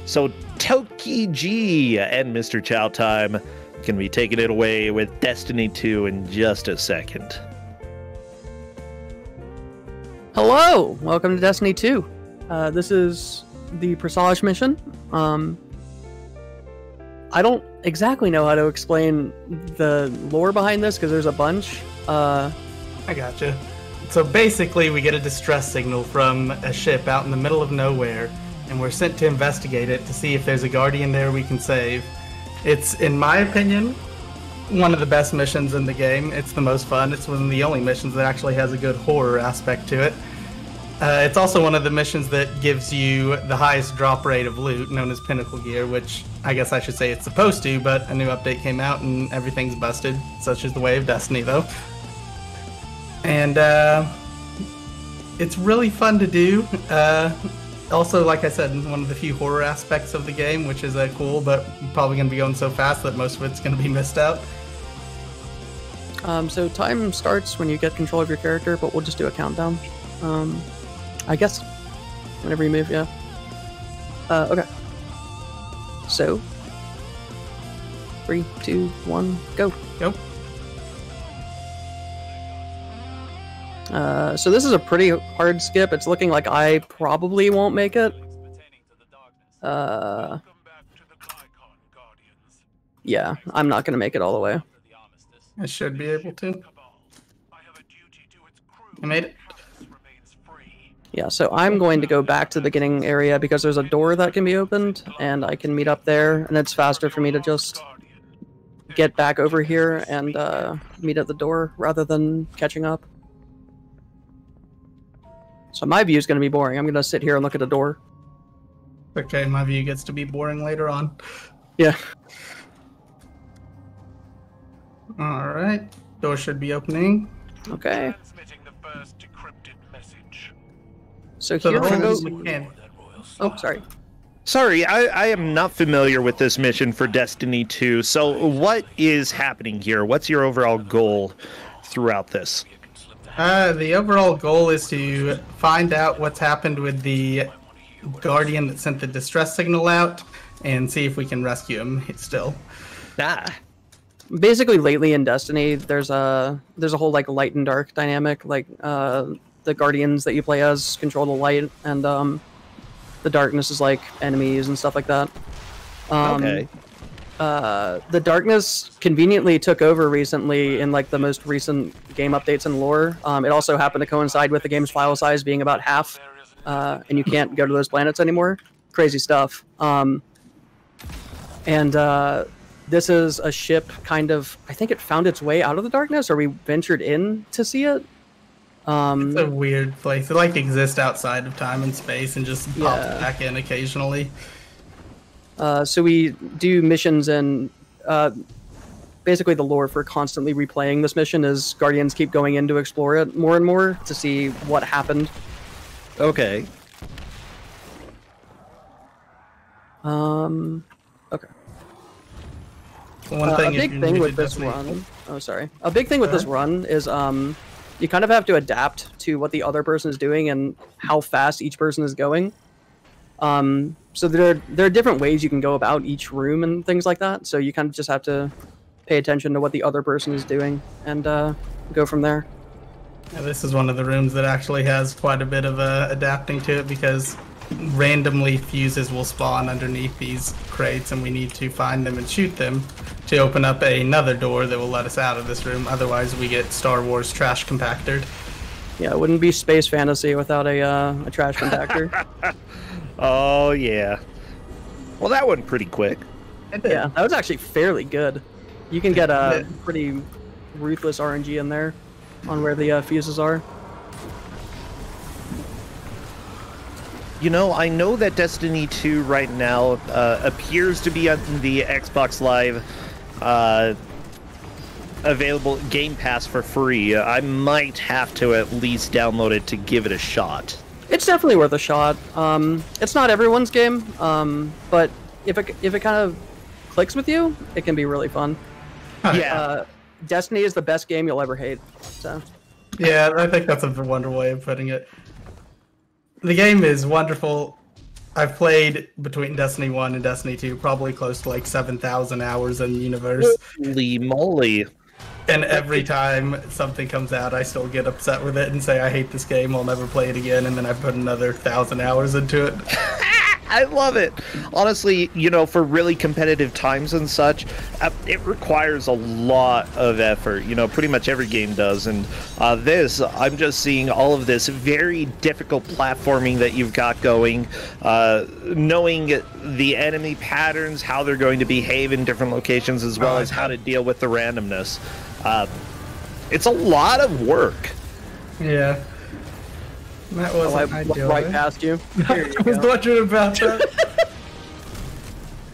So Tokeegee and MisterChowtime can be taking it away with Destiny 2 in just a second. Hello, welcome to Destiny 2. This is the Presage mission. I don't exactly know how to explain the lore behind this because there's a bunch. I gotcha. So basically, we get a distress signal from a ship out in the middle of nowhere, and we're sent to investigate it to see if there's a guardian there we can save. It's, in my opinion, one of the best missions in the game. It's the most fun. It's one of the only missions that actually has a good horror aspect to it. It's also one of the missions that gives you the highest drop rate of loot, known as Pinnacle Gear, which I guess I should say it's supposed to, but a new update came out and everything's busted, such is the way of Destiny, though. And it's really fun to do. Also, like I said, one of the few horror aspects of the game, which is cool, but probably going to be going so fast that most of it's going to be missed out. So time starts when you get control of your character, but we'll just do a countdown. I guess whenever you move, yeah. Okay. So 3, 2, 1, go. Go. So this is a pretty hard skip. It's looking like I probably won't make it. Yeah, I'm not gonna make it all the way. I should be able to. I made it. Yeah, so I'm going to go back to the beginning area because there's a door that can be opened, and I can meet up there, and it's faster for me to just get back over here and meet at the door rather than catching up. So my view is going to be boring. I'm going to sit here and look at a door. Okay, my view gets to be boring later on. Yeah. Alright, door should be opening. Okay. So So here the we go. whole can. Oh, sorry. Sorry, I am not familiar with this mission for Destiny 2, so what is happening here? What's your overall goal throughout this? The overall goal is to find out what's happened with the guardian that sent the distress signal out and see if we can rescue him still. Ah. Basically, lately in Destiny, there's a whole like light and dark dynamic. Like the guardians that you play as control the light, and the darkness is like enemies and stuff like that. Okay. The darkness conveniently took over recently in like the most recent game updates and lore. It also happened to coincide with the game's file size being about half, and you can't go to those planets anymore. Crazy stuff. This is a ship kind of, I think it found its way out of the darkness, or we ventured in to see it. It's a weird place. It like exists outside of time and space and just pops back in occasionally. So we do missions, and basically the lore for constantly replaying this mission is Guardians keep going in to explore it more and more to see what happened. Okay. Okay. One thing a big thing with this run... Oh, sorry. A big thing with this run is you kind of have to adapt to what the other person is doing and how fast each person is going. So there are different ways you can go about each room and things like that. So you kind of just have to pay attention to what the other person is doing and go from there. Yeah, this is one of the rooms that actually has quite a bit of adapting to it because randomly fuses will spawn underneath these crates and we need to find them and shoot them to open up another door that will let us out of this room. Otherwise we get Star Wars trash compactored. Yeah, it wouldn't be space fantasy without a trash compactor. Oh, yeah. Well, that went pretty quick. Yeah, that was actually fairly good. You can get a pretty ruthless RNG in there on where the fuses are. You know, I know that Destiny 2 right now appears to be on the Xbox Live available Game Pass for free. I might have to at least download it to give it a shot. It's definitely worth a shot. It's not everyone's game, but if it kind of clicks with you, it can be really fun. Yeah. Destiny is the best game you'll ever hate. So. Yeah, I think that's a wonderful way of putting it. The game is wonderful I've played between Destiny 1 and Destiny 2 probably close to like 7,000 hours in the universe. Holy moly. And every time something comes out, I still get upset with it and say, I hate this game, I'll never play it again, and then I put another 1,000 hours into it. I love it. Honestly, you know, for really competitive times and such, it requires a lot of effort. You know, pretty much every game does. And I'm just seeing all of this very difficult platforming that you've got going, knowing the enemy patterns, how they're going to behave in different locations, as well as how to deal with the randomness. It's a lot of work. Yeah. That wasn't I ideal. right past you. I was wondering about that.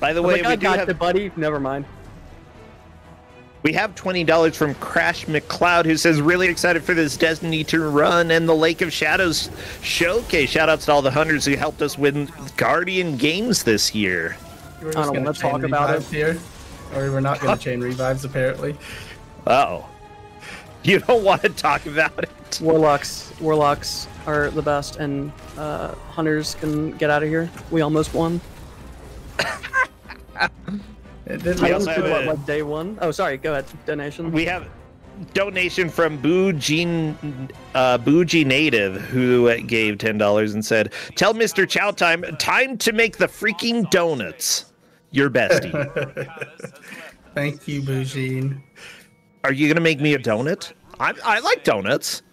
By the way, I got you, buddy. Never mind. We have $20 from Crash McCloud, who says, really excited for this Destiny 2 run and the Lake of Shadows showcase. Shoutouts to all the hunters who helped us win Guardian games this year. We're I don't want to talk about it here. Or we're not going to chain revives, apparently. Uh-oh. You don't want to talk about it. Warlocks are the best, and hunters can get out of here. We almost won. We also have like day one. Oh, sorry. Go ahead. Donation. We have donation from Bougie Native, who gave $10 and said, "Tell MisterChowtime time to make the freaking donuts. Your bestie." Thank you, Bougie. Are you gonna make me a donut? I like donuts.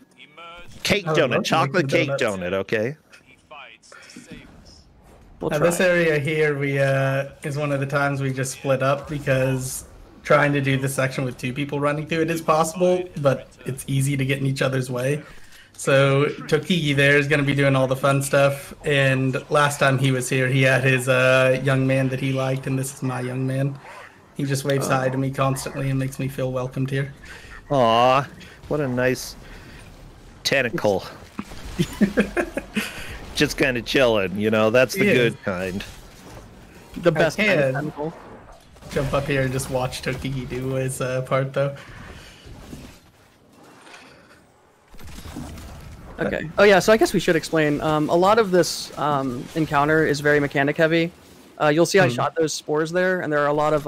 Cake donut, chocolate cake donut. Okay. We'll this area here, we is one of the times we just split up because trying to do this section with two people running through it is possible, but it's easy to get in each other's way. So Tokeegee there is going to be doing all the fun stuff, and last time he was here, he had his young man that he liked, and this is my young man. He just waves hi to me constantly and makes me feel welcomed here. Aw, what a nice tentacle. Just kind of chilling, you know, that's the good kind. The best kind of I tentacle. jump up here and just watch Tokeegee do his part, though. Okay. Oh yeah, so I guess we should explain. A lot of this encounter is very mechanic heavy. You'll see I shot those spores there, and there are a lot of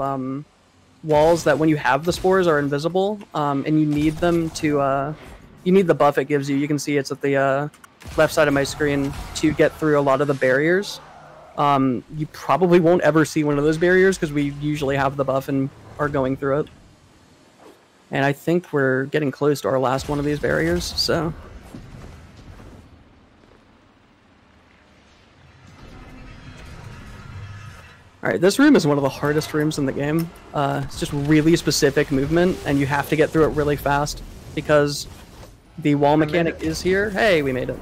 walls that when you have the spores are invisible, and you need them to... you need the buff it gives you. You can see it's at the left side of my screen to get through a lot of the barriers. You probably won't ever see one of those barriers because we usually have the buff and are going through it. And I think we're getting close to our last one of these barriers, so... Alright, this room is one of the hardest rooms in the game. It's just really specific movement, and you have to get through it really fast, because the wall mechanic is here. Hey, we made it.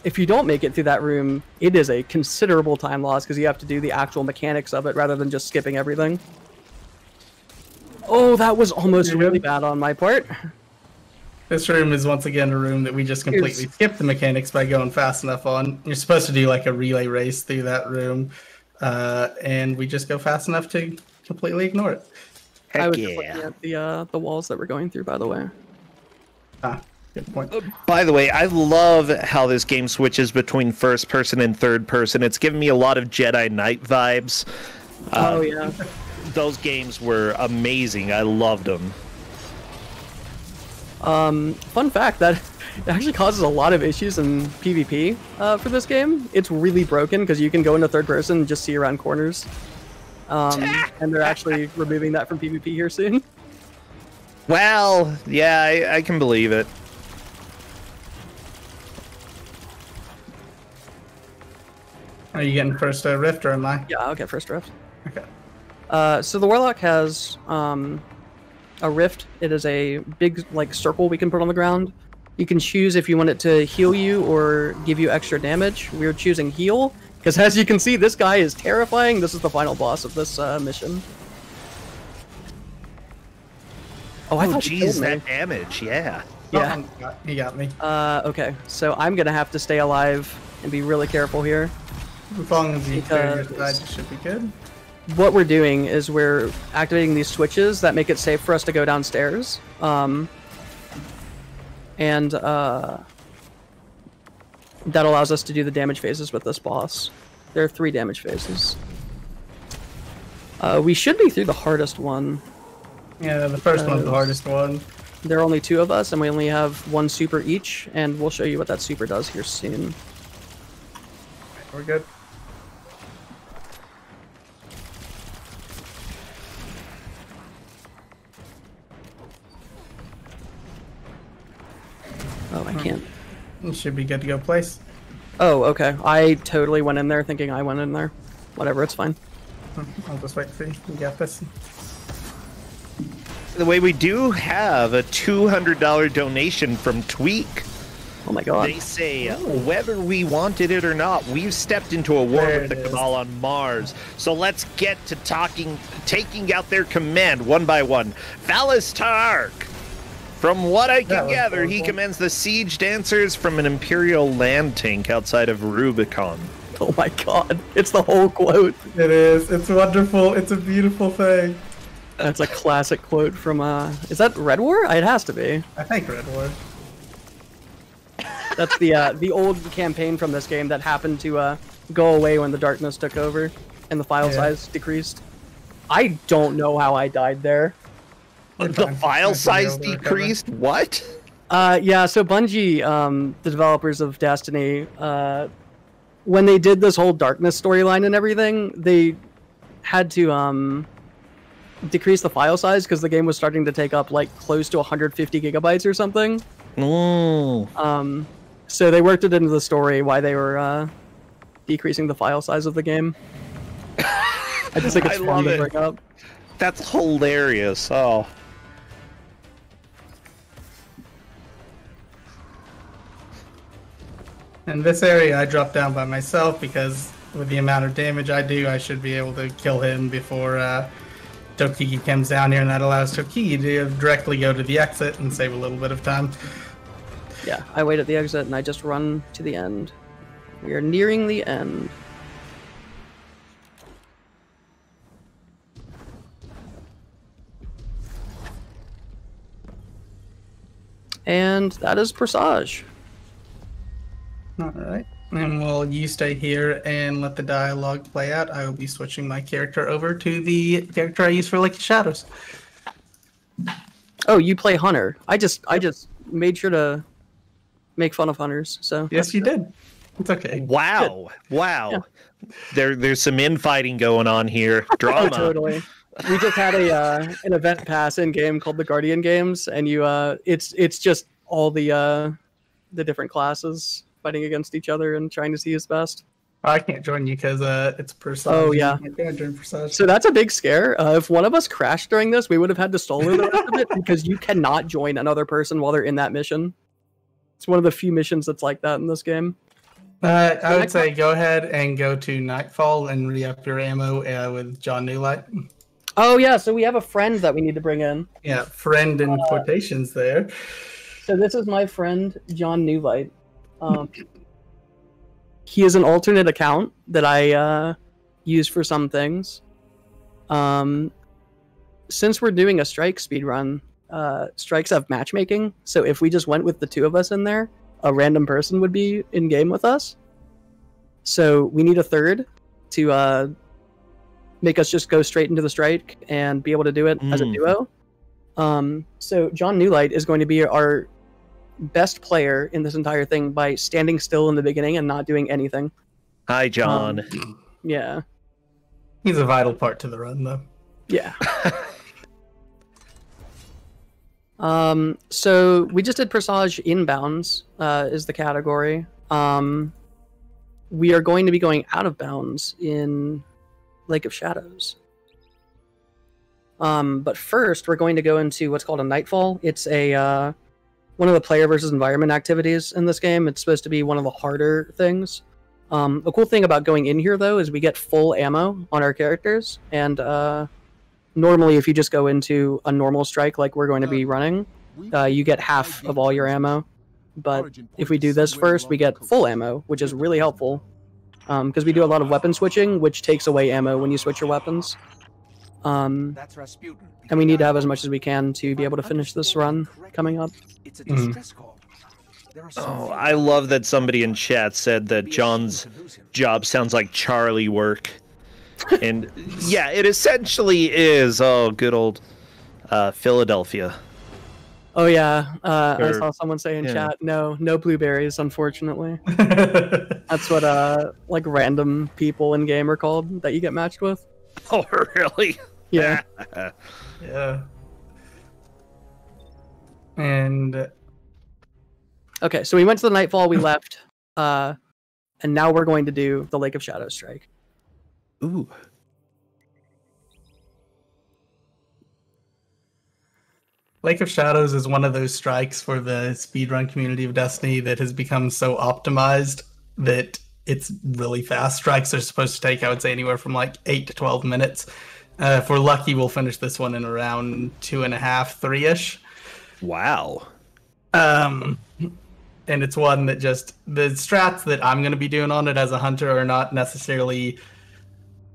If you don't make it through that room, it is a considerable time loss, because you have to do the actual mechanics of it, rather than just skipping everything. Oh, that was almost really bad on my part. This room is once again a room that we just completely skipped the mechanics by going fast enough on. You're supposed to do like a relay race through that room, and we just go fast enough to completely ignore it. I was just looking at the walls that we're going through, by the way. Good point. By the way, I love how this game switches between first person and third person. It's giving me a lot of Jedi Knight vibes. Oh yeah. Those games were amazing. I loved them. Fun fact, that it actually causes a lot of issues in PvP for this game. It's really broken because you can go into third person and just see around corners. And they're actually removing that from PvP here soon. Well, yeah, I can believe it. Are you getting first rift or am I? Yeah, I'll get first rift. Okay. So the Warlock has a rift. It is a big like circle we can put on the ground. You can choose if you want it to heal you or give you extra damage. We're choosing heal because, as you can see, this guy is terrifying. This is the final boss of this mission. Oh, I thought jeez, that damage, yeah. Yeah. Oh, he got me. Okay, so I'm gonna have to stay alive and be really careful here. As long as you clear your side, it should be good. What we're doing is we're activating these switches that make it safe for us to go downstairs. that allows us to do the damage phases with this boss. There are 3 damage phases. We should be through the hardest one. Yeah, the first one's the hardest one. There are only 2 of us, and we only have 1 super each, and we'll show you what that super does here soon. We're good. Oh, I can't. You should be good to go place. Oh, okay. I totally went in there thinking I went in there. Whatever, it's fine. I'll just wait for you. You got this. The way we do have a $200 donation from Tweak. Oh my god. They say, whether we wanted it or not, we've stepped into a war with the Cabal on Mars. So let's get to taking out their command one by one. Valis Tark! From what I can gather, he commands the siege dancers from an Imperial land tank outside of Rubicon. Oh my god. It's the whole quote. It is. It's wonderful. It's a beautiful thing. That's a classic quote from, is that Red War? It has to be. I think Red War. That's the old campaign from this game that happened to go away when the darkness took over and the file size decreased. I don't know how I died there. The file size decreased? What? Yeah, so Bungie, the developers of Destiny, when they did this whole darkness storyline and everything, they had to decrease the file size because the game was starting to take up like close to 150 gigabytes or something. Oh. So they worked it into the story why they were decreasing the file size of the game. I just think it's fun to bring up. That's hilarious. Oh. In this area, I dropped down by myself because with the amount of damage I do, I should be able to kill him before Tokeegee comes down here, and that allows Tokeegee to directly go to the exit and save a little bit of time. Yeah, I wait at the exit and I just run to the end. We are nearing the end. And that is Presage. Alright, and while you stay here and let the dialogue play out, I will be switching my character over to the character I use for Lake of Shadows. Oh, you play Hunter. I just made sure to make fun of hunters, so... Yes, you did. It's okay. Wow. Good. Wow. Yeah. There's some infighting going on here. Drama. Oh, totally. We just had an event pass in game called the Guardian Games, and you it's just all the different classes fighting against each other and trying to see who's best. I can't join you because it's Presage. Oh yeah. I can't join Presage. So that's a big scare. If one of us crashed during this, we would have had to solo the rest of it because you cannot join another person while they're in that mission. It's one of the few missions that's like that in this game. I would say go ahead and go to Nightfall and re-up your ammo with John Newlight. Oh yeah, so we have a friend that we need to bring in. Yeah, friend in quotations there. So this is my friend, John Newlight. He is an alternate account that I use for some things. Since we're doing a strike speedrun, strikes have matchmaking, so if we just went with the 2 of us in there, a random person would be in game with us. So we need a third to make us just go straight into the strike and be able to do it as a duo. So John Newlight is going to be our best player in this entire thing by standing still in the beginning and not doing anything. Hi, John. Yeah. He's a vital part to the run, though. Yeah. So we just did Presage inbounds, is the category. We are going to be going out of bounds in Lake of Shadows. But first, we're going to go into what's called a Nightfall. It's a one of the player versus environment activities in this game. It's supposed to be one of the harder things. The cool thing about going in here, though, is we get full ammo on our characters, and normally if you just go into a normal strike like we're going to be running, you get half of all your ammo. But if we do this first, we get full ammo, which is really helpful, because we do a lot of weapon switching, which takes away ammo when you switch your weapons. And we need to have as much as we can to be able to finish this run coming up. Oh, I love that somebody in chat said that John's job sounds like Charlie work. And yeah, it essentially is. Oh, good old Philadelphia. Oh yeah, I saw someone say in chat, no blueberries, unfortunately. That's what like random people in game are called that you get matched with. Oh really? Yeah. Yeah. And okay, so we went to the Nightfall, we left, and now we're going to do the Lake of Shadows strike. Ooh. Lake of Shadows is one of those strikes for the speedrun community of Destiny that has become so optimized that it's really fast. Strikes are supposed to take, I would say, anywhere from like 8 to 12 minutes. If we're lucky, we'll finish this one in around 2.5, 3-ish. Wow. And it's one that just, the strats that I'm going to be doing on it as a hunter are not necessarily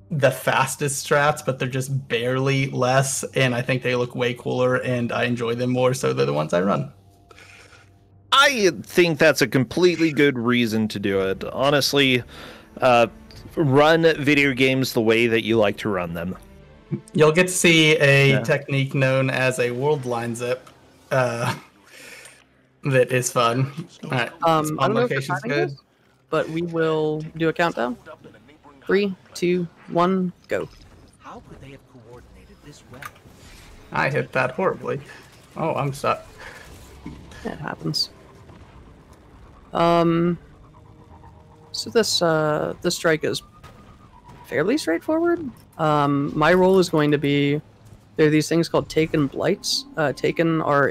the fastest strats, but they're just barely less, and I think they look way cooler, and I enjoy them more, so they're the ones I run. I think that's a completely good reason to do it. Honestly, run video games the way that you like to run them. You'll get to see a technique known as a world line zip that is fun. All right, I don't know if the timing is, but we will do a countdown. 3, 2, 1, go. How could they have coordinated this well? I hit that horribly. Oh, I'm stuck. It happens. So this strike is fairly straightforward. My role is going to be, there are these things called Taken Blights. Taken are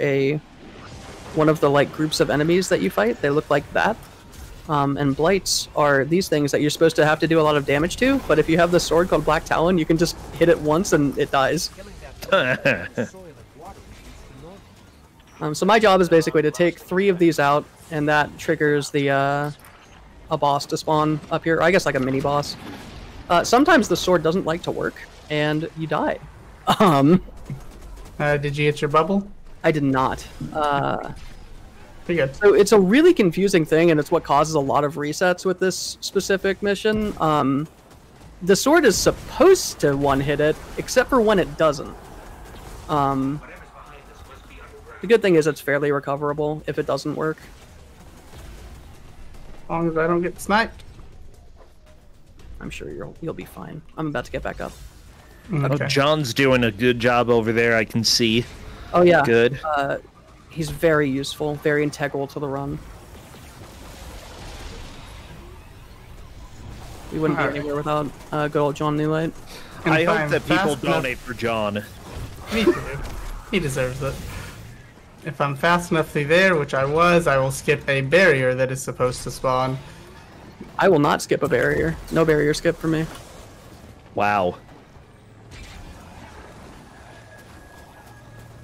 one of the like groups of enemies that you fight. They look like that. And Blights are these things that you're supposed to have to do a lot of damage to, but if you have this sword called Black Talon, you can just hit it once and it dies. So my job is basically to take 3 of these out, and that triggers the a boss to spawn up here. I guess like a mini boss. Sometimes the sword doesn't like to work, and you die. Did you hit your bubble? I did not. Pretty good. So it's a really confusing thing, and it's what causes a lot of resets with this specific mission. The sword is supposed to one-hit it, except for when it doesn't. The good thing is it's fairly recoverable if it doesn't work. As long as I don't get sniped. I'm sure you'll be fine. I'm about to get back up. Okay. Oh, John's doing a good job over there, I can see. Oh yeah. Good. He's very useful, very integral to the run. We wouldn't be anywhere without good old John Newlight. I hope that people donate for John. Me too. He deserves it. If I'm fast enough through there, which I was, I will skip a barrier that is supposed to spawn. I will not skip a barrier. No barrier skip for me. Wow.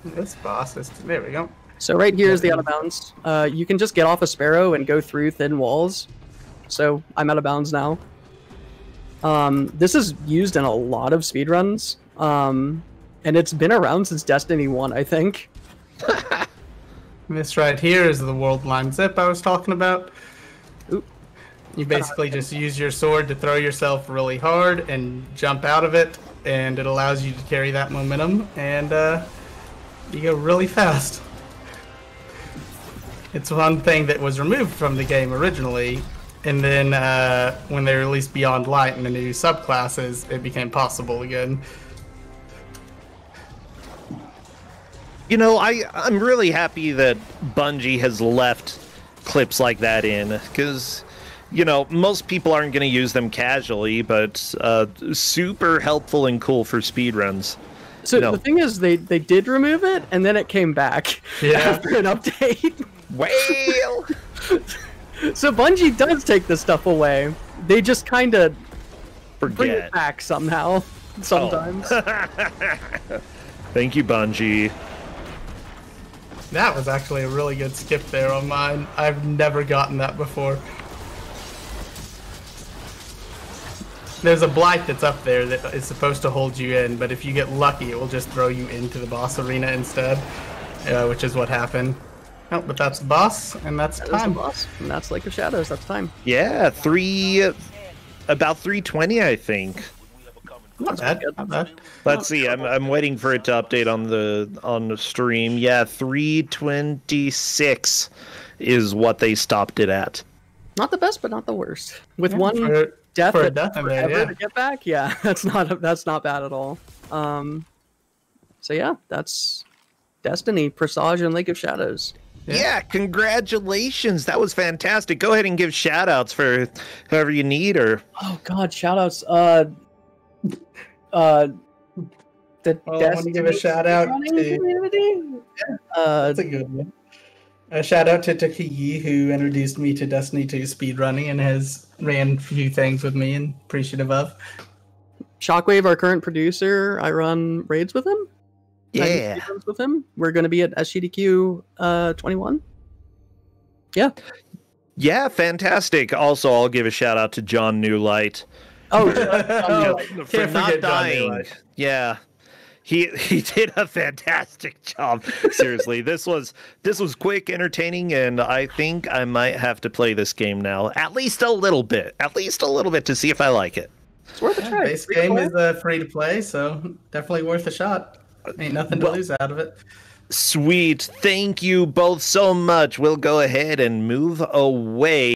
This boss is... There we go. So right here is the out of bounds. You can just get off a sparrow and go through thin walls. So I'm out of bounds now. This is used in a lot of speedruns. And it's been around since Destiny 1, I think. This right here is the world line zip I was talking about. Oop. You basically just use your sword to throw yourself really hard and jump out of it, and it allows you to carry that momentum, and you go really fast. It's one thing that was removed from the game originally, and then when they released Beyond Light and the new subclasses, it became possible again. You know, I'm really happy that Bungie has left clips like that in, because, you know, most people aren't going to use them casually, but super helpful and cool for speedruns. So the thing is, they did remove it, and then it came back after an update. Well, so Bungie does take this stuff away. They just kind of bring it forget. back somehow, sometimes. Thank you, Bungie. That was actually a really good skip there on mine. I've never gotten that before. There's a blight that's up there that is supposed to hold you in, but if you get lucky, it will just throw you into the boss arena instead, which is what happened. Oh, but that's the boss, and that's That is the time. boss, and that's Lake of Shadows. That's time. Yeah, about 320, I think. Not bad. Not bad. Let's see. I'm waiting for it to update on the stream. Yeah, 326 is what they stopped it at. Not the best, but not the worst. With Yeah, one death for a that death in there, forever yeah. to get back, yeah, that's not bad at all. So yeah, that's Destiny, Presage, and Lake of Shadows. Yeah, congratulations. That was fantastic. Go ahead and give shout outs for whoever you need or Oh God, shoutouts. The Well, I want to give a Destiny shout out running to. community. That's a good one. A shout out to Tokeegee, who introduced me to Destiny 2 speedrunning and has ran a few things with me and appreciative of. Shockwave, our current producer, I run raids with him. I do yeah. speedruns with him. We're going to be at SGDQ 21. Yeah. Yeah, fantastic. Also, I'll give a shout out to John Newlight Oh, for Can't not forget John dying. Newlight. Yeah. He did a fantastic job. Seriously, this was quick, entertaining, and I think I might have to play this game now. At least a little bit. To see if I like it. it's worth a try. Base Free to game play. is free to play, so definitely worth a shot. Ain't nothing to lose out of it. Sweet. Thank you both so much. We'll go ahead and move away.